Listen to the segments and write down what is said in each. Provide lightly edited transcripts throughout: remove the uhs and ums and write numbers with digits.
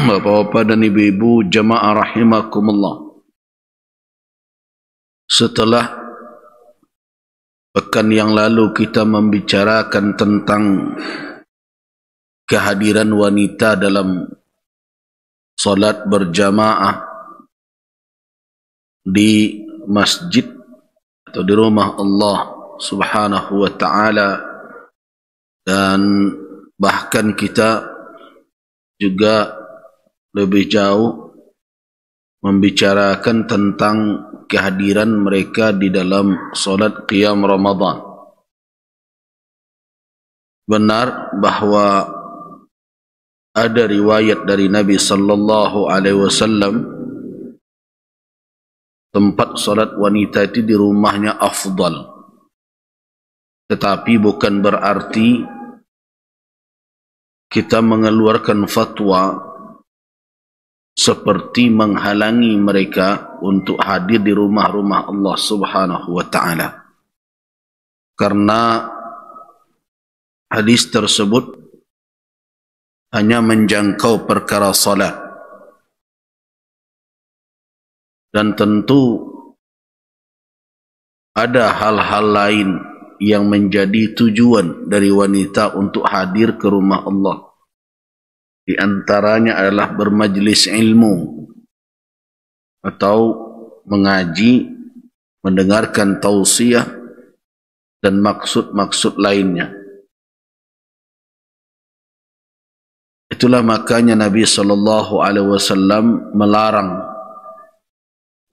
Bapak-bapak dan ibu-ibu jamaah rahimakumullah. Setelah pekan yang lalu kita membicarakan tentang kehadiran wanita dalam salat berjamaah di masjid atau di rumah Allah Subhanahu wa taala, dan bahkan kita juga lebih jauh membicarakan tentang kehadiran mereka di dalam solat qiyam Ramadan. Benar bahwa ada riwayat dari Nabi sallallahu alaihi wasallam tempat solat wanita itu di rumahnya afdal. Tetapi bukan berarti kita mengeluarkan fatwa seperti menghalangi mereka untuk hadir di rumah-rumah Allah Subhanahu wa taala. Karena hadis tersebut hanya menjangkau perkara salat. Dan tentu ada hal-hal lain yang menjadi tujuan dari wanita untuk hadir ke rumah Allah. Di antaranya adalah bermajlis ilmu atau mengaji, mendengarkan tausiah dan maksud-maksud lainnya. Itulah makanya Nabi sallallahu alaihi wasallam melarang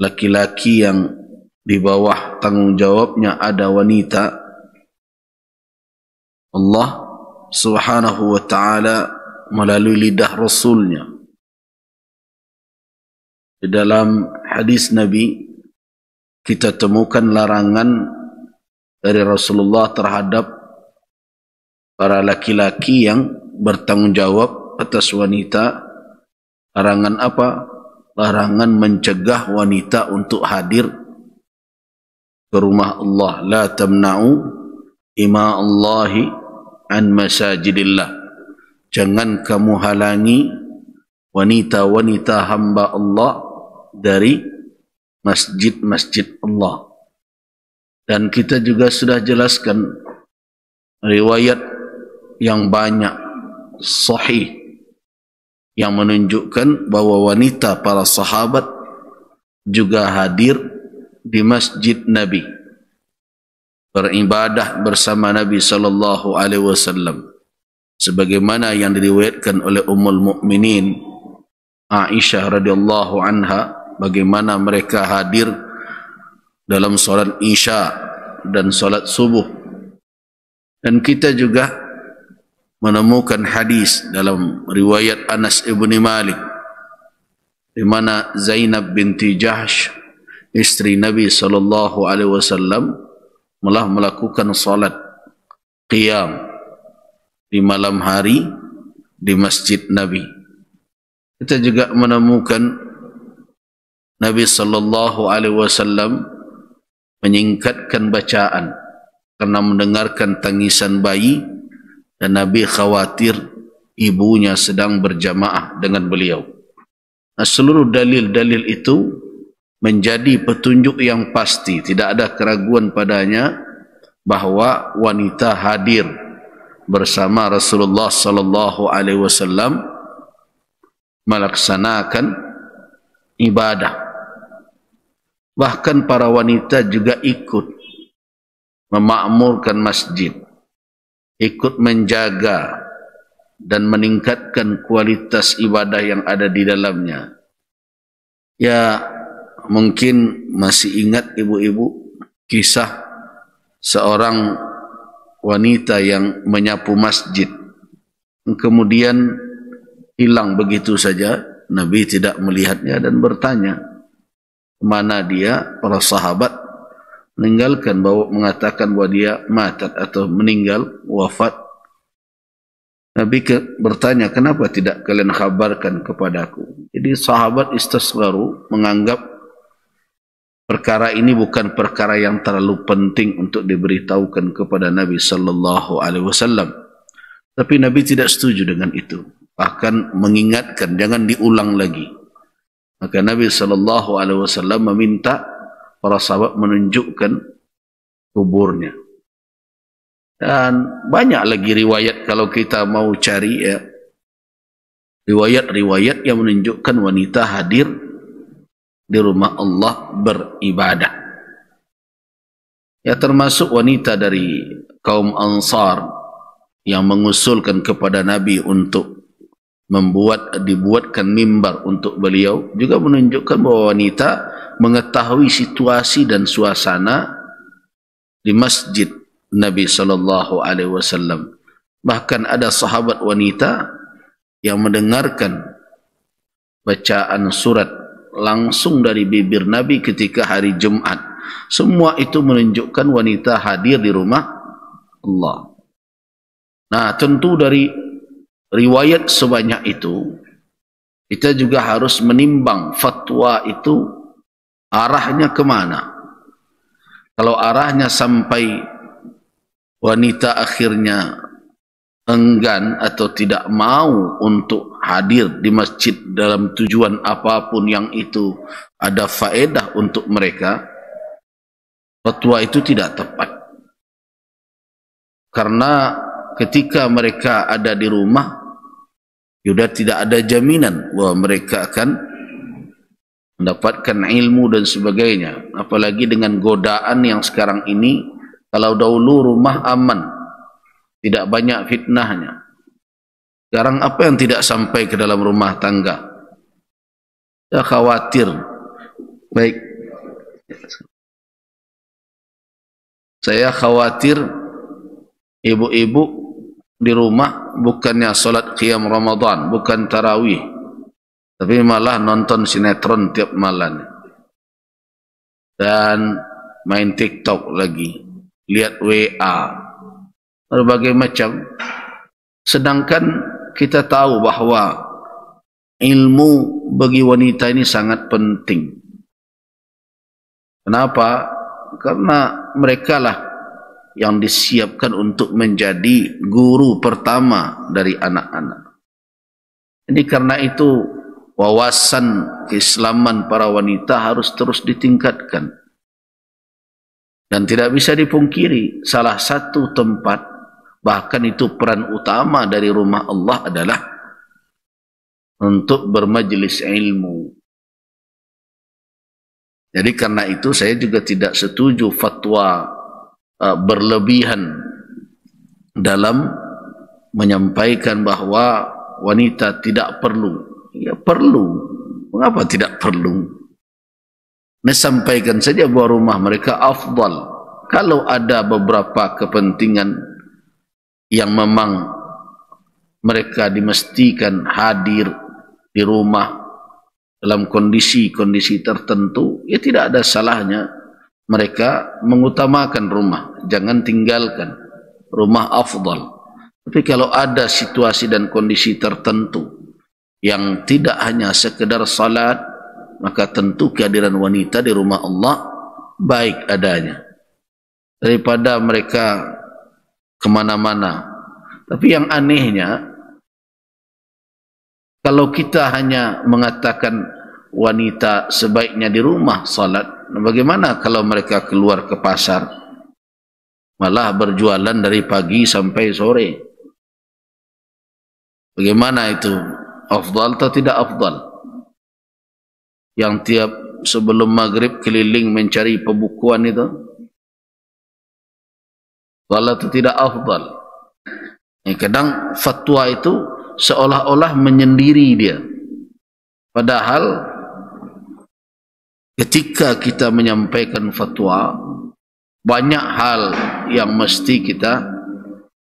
laki-laki yang di bawah tanggungjawabnya ada wanita. Allah Subhanahu wa taala melalui lidah Rasulnya di dalam hadis Nabi kita temukan larangan dari Rasulullah terhadap para laki-laki yang bertanggungjawab atas wanita. Larangan apa? Larangan mencegah wanita untuk hadir ke rumah Allah. La tamna'u ima Allahi an masajidillah. Jangan kamu halangi wanita-wanita hamba Allah dari masjid-masjid Allah. Dan kita juga sudah jelaskan riwayat yang banyak sahih yang menunjukkan bahwa wanita para sahabat juga hadir di masjid Nabi, beribadah bersama Nabi sallallahu alaihi wasallam. Sebagaimana yang diriwayatkan oleh Ummul Mukminin Aisyah radhiyallahu anha, bagaimana mereka hadir dalam salat Isya dan salat subuh. Dan kita juga menemukan hadis dalam riwayat Anas ibni Malik di mana Zainab binti Jahsh, istri Nabi sallallahu alaihi wasallam, telah melakukan salat qiyam di malam hari di masjid Nabi. Kita juga menemukan Nabi sallallahu alaihi wasallam menyingkatkan bacaan karena mendengarkan tangisan bayi, dan Nabi khawatir ibunya sedang berjamaah dengan beliau. Nah, seluruh dalil-dalil itu menjadi petunjuk yang pasti, tidak ada keraguan padanya bahwa wanita hadir bersama Rasulullah sallallahu alaihi wasallam melaksanakan ibadah. Bahkan para wanita juga ikut memakmurkan masjid, ikut menjaga dan meningkatkan kualitas ibadah yang ada di dalamnya. Ya, mungkin masih ingat ibu-ibu kisah seorang wanita yang menyapu masjid, kemudian hilang begitu saja. Nabi tidak melihatnya dan bertanya kemana dia. Para sahabat meninggalkan, bahwa mengatakan bahwa dia matat atau meninggal, wafat. Nabi bertanya, kenapa tidak kalian kabarkan kepadaku? Jadi sahabat istasgharu, menganggap perkara ini bukan perkara yang terlalu penting untuk diberitahukan kepada Nabi sallallahu alaihi wasallam. Tapi Nabi tidak setuju dengan itu. bahkan mengingatkan jangan diulang lagi. Maka Nabi SAW meminta para sahabat menunjukkan kuburnya. Dan banyak lagi riwayat kalau kita mau cari ya, riwayat-riwayat yang menunjukkan wanita hadir di rumah Allah beribadah. Ya, termasuk wanita dari kaum Ansar yang mengusulkan kepada Nabi untuk dibuatkan mimbar untuk beliau, juga menunjukkan bahwa wanita mengetahui situasi dan suasana di masjid Nabi SAW. Bahkan ada sahabat wanita yang mendengarkan bacaan surat langsung dari bibir Nabi ketika hari Jumat. Semua itu menunjukkan wanita hadir di rumah Allah. Nah, tentu dari riwayat sebanyak itu, kita juga harus menimbang fatwa itu arahnya kemana. Kalau arahnya sampai wanita akhirnya enggan atau tidak mau untuk hadir di masjid dalam tujuan apapun yang itu ada faedah untuk mereka, fatwa itu tidak tepat. Karena ketika mereka ada di rumah, sudah tidak ada jaminan bahwa mereka akan mendapatkan ilmu dan sebagainya. Apalagi dengan godaan yang sekarang ini. Kalau dahulu rumah aman, tidak banyak fitnahnya. Sekarang apa yang tidak sampai ke dalam rumah tangga? Saya khawatir. Baik. Saya khawatir ibu-ibu di rumah bukannya salat qiyam Ramadan, bukan tarawih, tapi malah nonton sinetron tiap malam. Dan main TikTok lagi. Lihat WA, berbagai macam. Sedangkan kita tahu bahwa ilmu bagi wanita ini sangat penting. Kenapa? Karena mereka lah yang disiapkan untuk menjadi guru pertama dari anak-anak. Jadi karena itu wawasan keislaman para wanita harus terus ditingkatkan. Dan tidak bisa dipungkiri, salah satu tempat, bahkan itu peran utama dari rumah Allah adalah untuk bermajlis ilmu. Jadi karena itu saya juga tidak setuju fatwa berlebihan dalam menyampaikan bahwa wanita tidak perlu. Ya perlu. Mengapa tidak perlu? Sampaikan saja bahwa rumah mereka afdal. Kalau ada beberapa kepentingan yang memang mereka dimestikan hadir di rumah dalam kondisi-kondisi tertentu, ya tidak ada salahnya mereka mengutamakan rumah. Jangan tinggalkan rumah afdal. Tapi kalau ada situasi dan kondisi tertentu yang tidak hanya sekedar salat, maka tentu kehadiran wanita di rumah Allah baik adanya daripada mereka kemana-mana. Tapi yang anehnya, kalau kita hanya mengatakan wanita sebaiknya di rumah salat, bagaimana kalau mereka keluar ke pasar malah berjualan dari pagi sampai sore? Bagaimana itu? Afdal atau tidak afdal? Yang tiap sebelum maghrib keliling mencari pembukuan itu, afdal atau tidak afdal? Kadang fatwa itu seolah-olah menyendiri dia. Padahal ketika kita menyampaikan fatwa, banyak hal yang mesti kita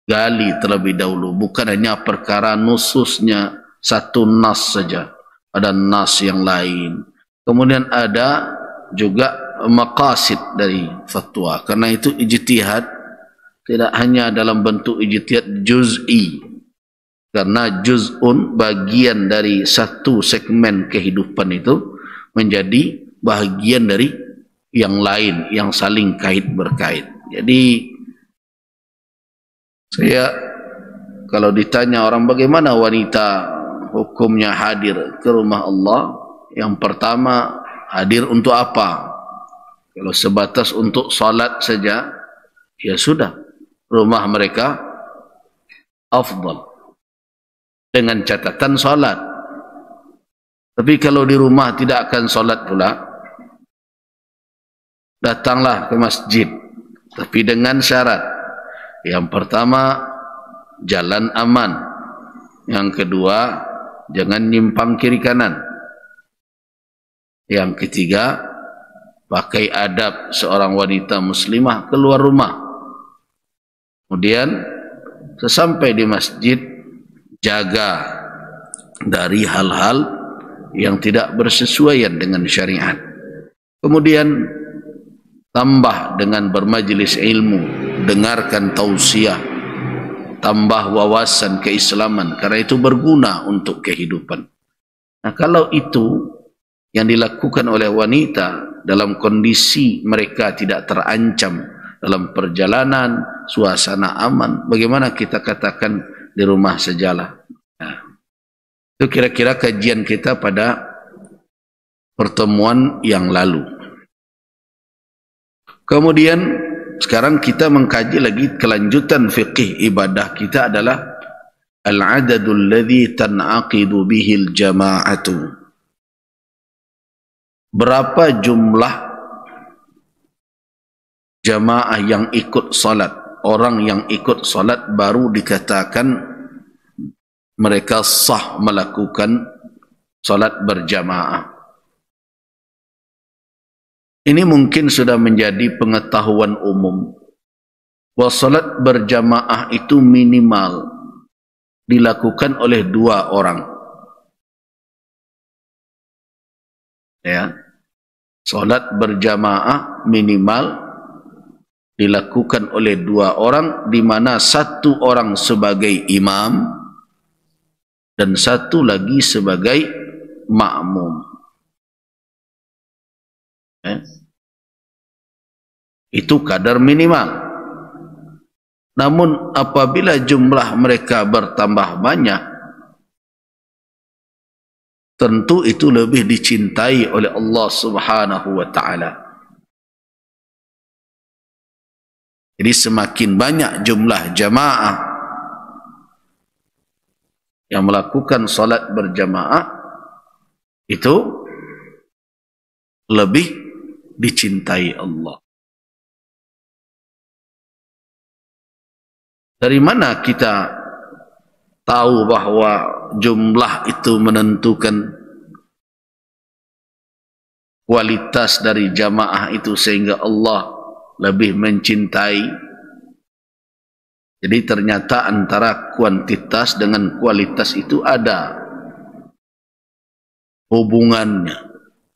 gali terlebih dahulu. Bukan hanya perkara nususnya satu nas saja, ada nas yang lain. Kemudian ada juga maqasid dari fatwa. Karena itu ijtihad tidak hanya dalam bentuk ijtihad juz'i. Karena juz'un, bagian dari satu segmen kehidupan itu, menjadi bahagian dari yang lain, yang saling kait berkait. Jadi saya kalau ditanya orang bagaimana wanita hukumnya hadir ke rumah Allah, yang pertama, hadir untuk apa? Kalau sebatas untuk salat saja, ya sudah, rumah mereka afdal dengan catatan salat. Tapi kalau di rumah tidak akan salat pula, datanglah ke masjid, tapi dengan syarat. Yang pertama, jalan aman. Yang kedua, jangan nyimpang kiri kanan. Yang ketiga, pakai adab seorang wanita muslimah keluar rumah. Kemudian, sesampai di masjid, jaga dari hal-hal yang tidak bersesuaian dengan syariat. Kemudian, tambah dengan bermajlis ilmu, dengarkan tausiah, tambah wawasan keislaman, karena itu berguna untuk kehidupan. Nah, kalau itu yang dilakukan oleh wanita dalam kondisi mereka tidak terancam dalam perjalanan, suasana aman, bagaimana kita katakan di rumah sajalah? Nah, itu kira-kira kajian kita pada pertemuan yang lalu. Kemudian sekarang kita mengkaji lagi kelanjutan fiqih ibadah kita adalah al-adadul ladzi tan'aqidu bihil jama'atu. Berapa jumlah jamaah yang ikut salat? Orang yang ikut salat baru dikatakan mereka sah melakukan salat berjamaah. Ini mungkin sudah menjadi pengetahuan umum bahwa salat berjamaah itu minimal dilakukan oleh 2 orang. Ya, salat berjamaah minimal dilakukan oleh 2 orang, di mana 1 orang sebagai imam dan 1 lagi sebagai makmum. Itu kadar minimal. Namun apabila jumlah mereka bertambah banyak, tentu itu lebih dicintai oleh Allah Subhanahu wa ta'ala. Jadi semakin banyak jumlah jamaah yang melakukan salat berjamaah, itu lebih dicintai Allah. Dari mana kita tahu bahwa jumlah itu menentukan kualitas dari jamaah itu sehingga Allah lebih mencintai? Jadi ternyata antara kuantitas dengan kualitas itu ada hubungannya.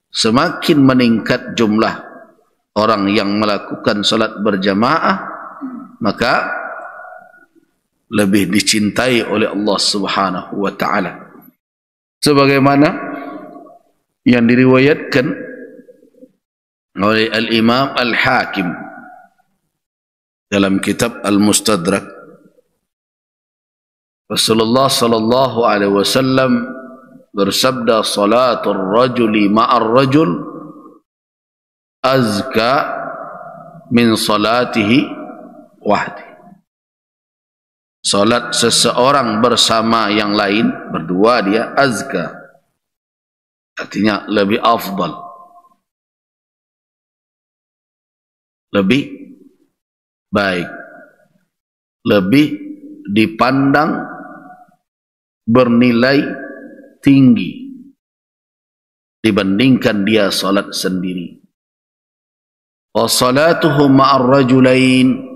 Semakin meningkat jumlah orang yang melakukan salat berjamaah, maka lebih dicintai oleh Allah Subhanahu wa ta'ala. Sebagaimana yang diriwayatkan oleh Al-Imam Al-Hakim dalam kitab Al-Mustadrak, Rasulullah sallallahu alaihi wasallam bersabda, salatul rajuli ma'ar rajul azka min salatihi wahdi. Salat seseorang bersama yang lain, berdua dia, azka, artinya lebih afdal, lebih baik, lebih dipandang bernilai tinggi dibandingkan dia salat sendiri. Wa salatuhu ma'ar rajulain,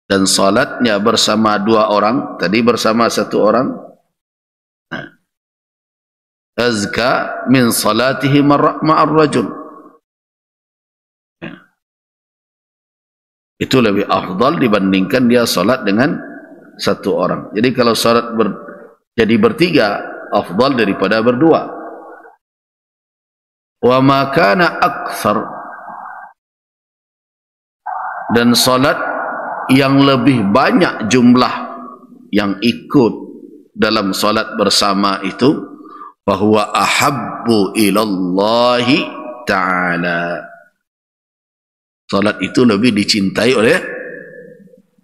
dan salatnya bersama 2 orang, tadi bersama 1 orang, azka min salatihi ma'ar rajul, itu lebih afdal dibandingkan dia salat dengan 1 orang. Jadi kalau salat jadi bertiga, afdal daripada berdua. Wa ma kana akthar, dan salat yang lebih banyak jumlah yang ikut dalam salat bersama itu fahuwa ahabbu ilallahi ta'ala. Salat itu lebih dicintai oleh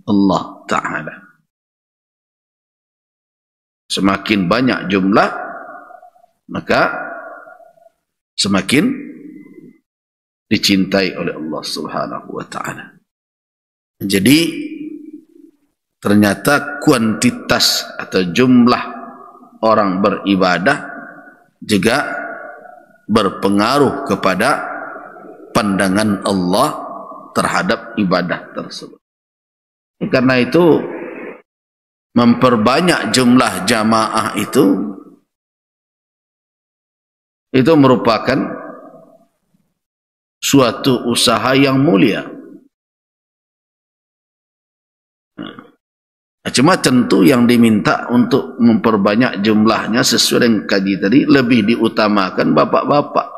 Allah Ta'ala. Semakin banyak jumlah, maka semakin dicintai oleh Allah Subhanahu wa Ta'ala. Jadi ternyata kuantitas atau jumlah orang beribadah juga berpengaruh kepada pandangan Allah terhadap ibadah tersebut. Karena itu memperbanyak jumlah jamaah itu merupakan suatu usaha yang mulia. Cuma tentu yang diminta untuk memperbanyak jumlahnya sesuai dengan kaji tadi lebih diutamakan bapak-bapak.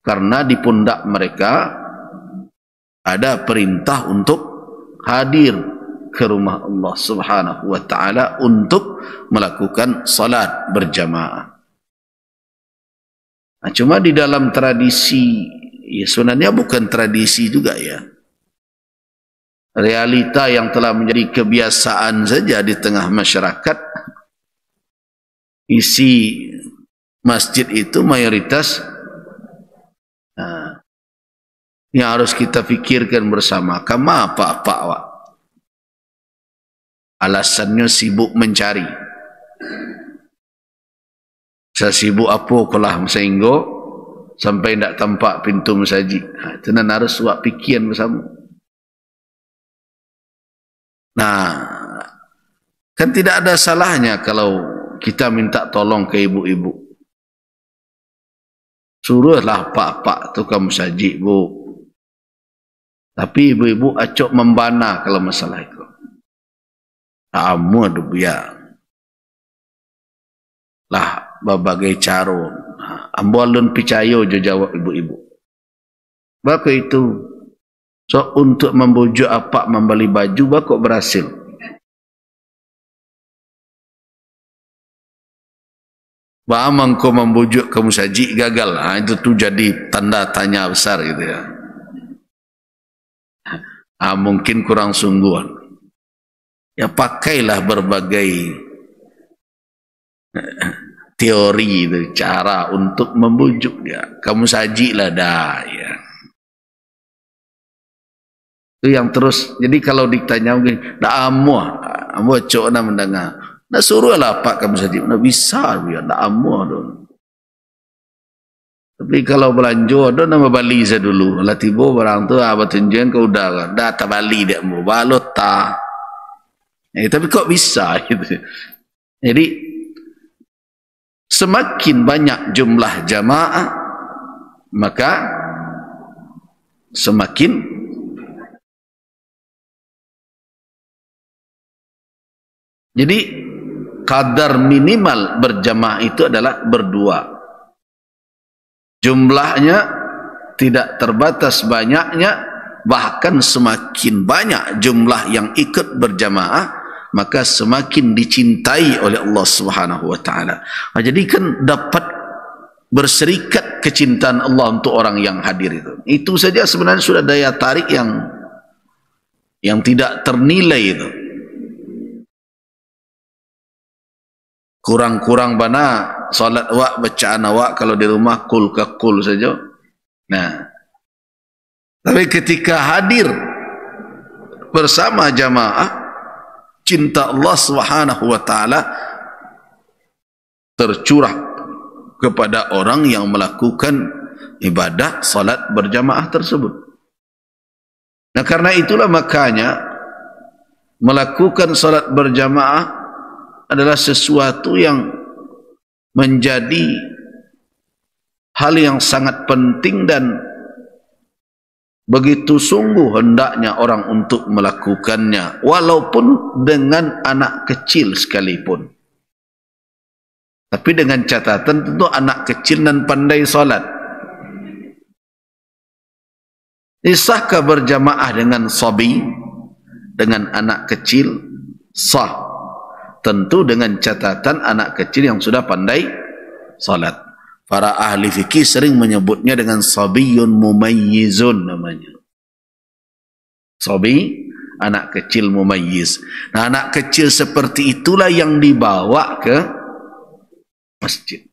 Karena di pundak mereka ada perintah untuk hadir ke rumah Allah Subhanahu wa Ta'ala untuk melakukan salat berjamaah. Nah, cuma di dalam tradisi, ya sebenarnya bukan tradisi juga ya. Realita yang telah menjadi kebiasaan saja di tengah masyarakat, isi masjid itu mayoritas yang harus kita fikirkan bersama. Kama apa-apa awak? Alasannya sibuk mencari. Saya sibuk apa kelah sehingga sampai tidak tampak pintu masjid. Itu harus awak fikirkan bersama. Nah, kan tidak ada salahnya kalau kita minta tolong ke ibu-ibu. Suruhlah pak-pak tukang masjid, bu. Tapi ibu-ibu acok membana kalau masalah itu. Amu ada biar. Lah berbagai cara. Ambo alun percaya je jawab ibu-ibu. Baka itu. So untuk membujuk apa membeli baju baka berhasil. Bahamang kau membujuk kamu saji gagal. Itu tu jadi tanda tanya besar gitu ya. Mungkin kurang sungguhan. Ya pakailah berbagai teori itu, cara untuk membujuk dia. Kamu sajilah dah ya. Itu yang terus. Jadi kalau ditanya mungkin, dah amu cok nak mendengar. Nak suruhlah pak kamu saji. Nak bisa dia, dah amu dong. Tapi kalau belanja ada nama bali saya dulu. Lah tiba barang tu apa tunjuan kau dah tak bali dia mu balot tak. Tapi kok bisa gitu. Jadi semakin banyak jumlah jamaah maka semakin jadi kadar minimal berjamaah itu adalah berdua. Jumlahnya tidak terbatas banyaknya, bahkan semakin banyak jumlah yang ikut berjamaah, maka semakin dicintai oleh Allah Subhanahu wa Ta'ala. Jadi kan dapat berserikat kecintaan Allah untuk orang yang hadir itu. Itu saja sebenarnya sudah daya tarik yang tidak ternilai itu. Kurang-kurang bana salat awak, bacaan awak kalau di rumah kul ke kul saja. Nah, tapi ketika hadir bersama jamaah, cinta Allah Subhanahu wa Ta'ala tercurah kepada orang yang melakukan ibadah salat berjamaah tersebut. Nah, karena itulah makanya melakukan salat berjamaah adalah sesuatu yang menjadi hal yang sangat penting dan begitu sungguh hendaknya orang untuk melakukannya walaupun dengan anak kecil sekalipun. Tapi dengan catatan tentu anak kecil dan pandai salat. Sahkah berjamaah dengan sabi, dengan anak kecil sah. Tentu dengan catatan anak kecil yang sudah pandai salat. Para ahli fikih sering menyebutnya dengan sabiyun mumayyizun namanya. Sabi, anak kecil mumayyiz. Nah, anak kecil seperti itulah yang dibawa ke masjid.